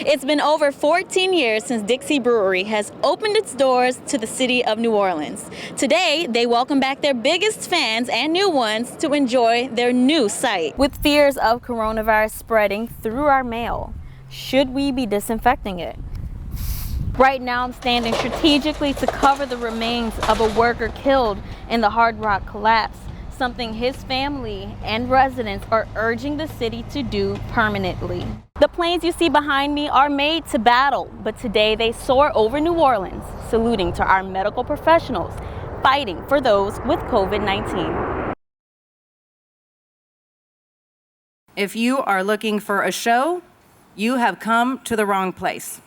It's been over 14 years since Dixie Brewery has opened its doors to the city of New Orleans. Today, they welcome back their biggest fans and new ones to enjoy their new site. With fears of coronavirus spreading through our mail, should we be disinfecting it? Right now, I'm standing strategically to cover the remains of a worker killed in the Hard Rock collapse, something his family and residents are urging the city to do permanently. The planes you see behind me are made to battle, but today they soar over New Orleans, saluting to our medical professionals fighting for those with COVID-19. If you are looking for a show, you have come to the wrong place.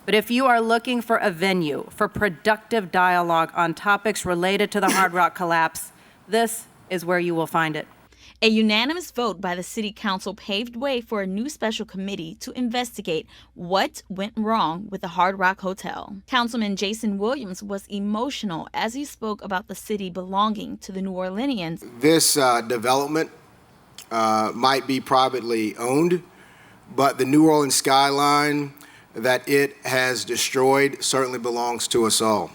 But if you are looking for a venue for productive dialogue on topics related to the Hard Rock collapse, this is where you will find it. A unanimous vote by the City Council paved way for a new special committee to investigate what went wrong with the Hard Rock Hotel. Councilman Jason Williams was emotional as he spoke about the city belonging to the New Orleanians. This development might be privately owned, but the New Orleans skyline that it has destroyed certainly belongs to us all.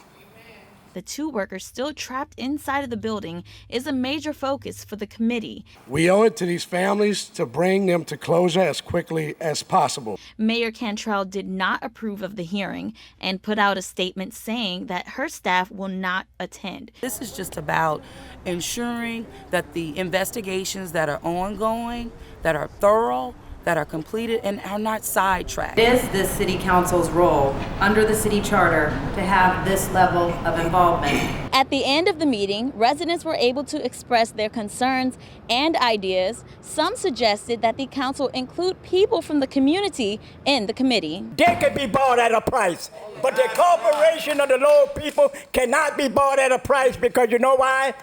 The two workers still trapped inside of the building is a major focus for the committee. We owe it to these families to bring them to closure as quickly as possible. Mayor Cantrell did not approve of the hearing and put out a statement saying that her staff will not attend. This is just about ensuring that the investigations that are ongoing, that are thorough, that are completed and are not sidetracked. It is this city council's role under the city charter to have this level of involvement. At the end of the meeting, residents were able to express their concerns and ideas. Some suggested that the council include people from the community in the committee. They could be bought at a price, but the corporation of the low people cannot be bought at a price because you know why?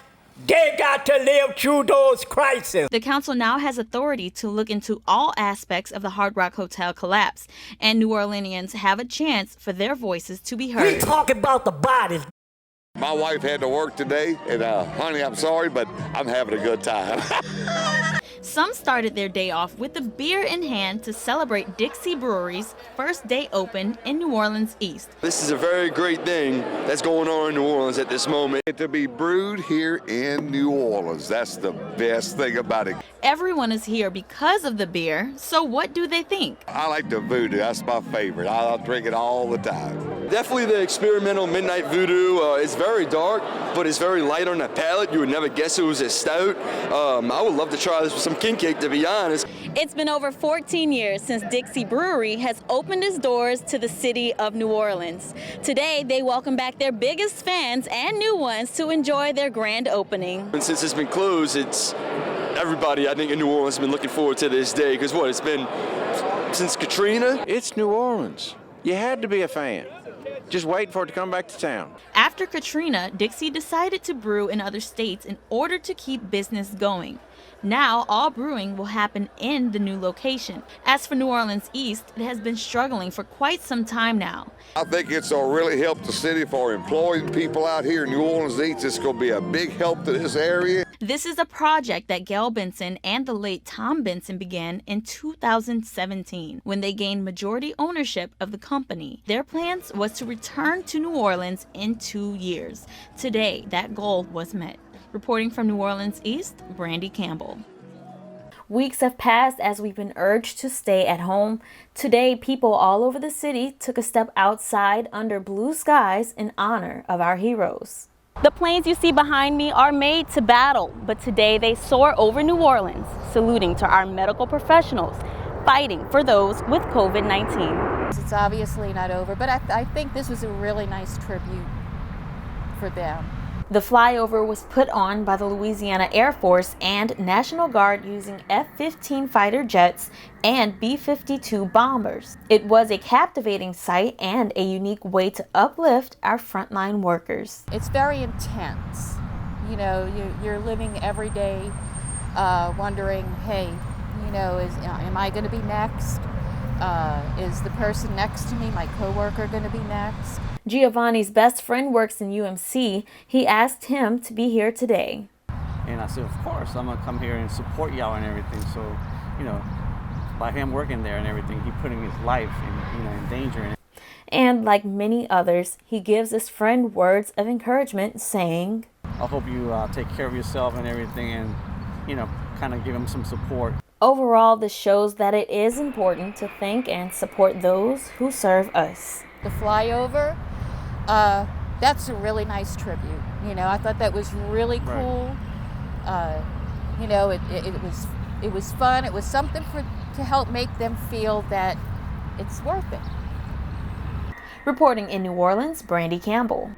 They got to live through those crises. The council now has authority to look into all aspects of the Hard Rock Hotel collapse, and New Orleanians have a chance for their voices to be heard. We talking about the bodies. My wife had to work today, and honey, I'm sorry, but I'm having a good time. Some started their day off with a beer in hand to celebrate Dixie Brewery's first day open in New Orleans East. This is a very great thing that's going on in New Orleans at this moment. To be brewed here in New Orleans, that's the best thing about it. Everyone is here because of the beer, so what do they think? I like the voodoo, that's my favorite. I'll drink it all the time. Definitely the experimental midnight voodoo. It's very dark, but it's very light on the palate. You would never guess it was as stout. I would love to try this with some king cake, to be honest. It's been over 14 years since Dixie Brewery has opened its doors to the city of New Orleans. Today, they welcome back their biggest fans and new ones to enjoy their grand opening. And since it's been closed, it's everybody, I think, in New Orleans has been looking forward to this day, because it's been since Katrina. It's New Orleans. You had to be a fan. Just wait for it to come back to town. After Katrina, Dixie decided to brew in other states in order to keep business going. Now, all brewing will happen in the new location. As for New Orleans East, it has been struggling for quite some time now. I think it'll really help the city for employing people out here in New Orleans East. It's going to be a big help to this area. This is a project that Gail Benson and the late Tom Benson began in 2017 when they gained majority ownership of the company. Their plans was to return to New Orleans in 2 years. Today, that goal was met. Reporting from New Orleans East, Brandy Campbell. Weeks have passed as we've been urged to stay at home. Today, people all over the city took a step outside under blue skies in honor of our heroes. The planes you see behind me are made to battle, but today they soar over New Orleans, saluting to our medical professionals fighting for those with COVID-19. It's obviously not over, but I think this was a really nice tribute for them. The flyover was put on by the Louisiana Air Force and National Guard using F-15 fighter jets and B-52 bombers. It was a captivating sight and a unique way to uplift our frontline workers. It's very intense. You know, you're living every day wondering, hey, you know, am I going to be next? Is the person next to me, my coworker, going to be next? Giovanni's best friend works in UMC. He asked him to be here today. And I said, of course, I'm going to come here and support y'all and everything. So, you know, by him working there and everything, he putting his life in danger. And like many others, he gives his friend words of encouragement, saying, I hope you take care of yourself and everything, and kind of give him some support. Overall, this shows that it is important to thank and support those who serve us. The flyover, that's a really nice tribute. I thought that was really cool. It was fun. It was something to help make them feel that it's worth it. Reporting in New Orleans, Brandy Campbell.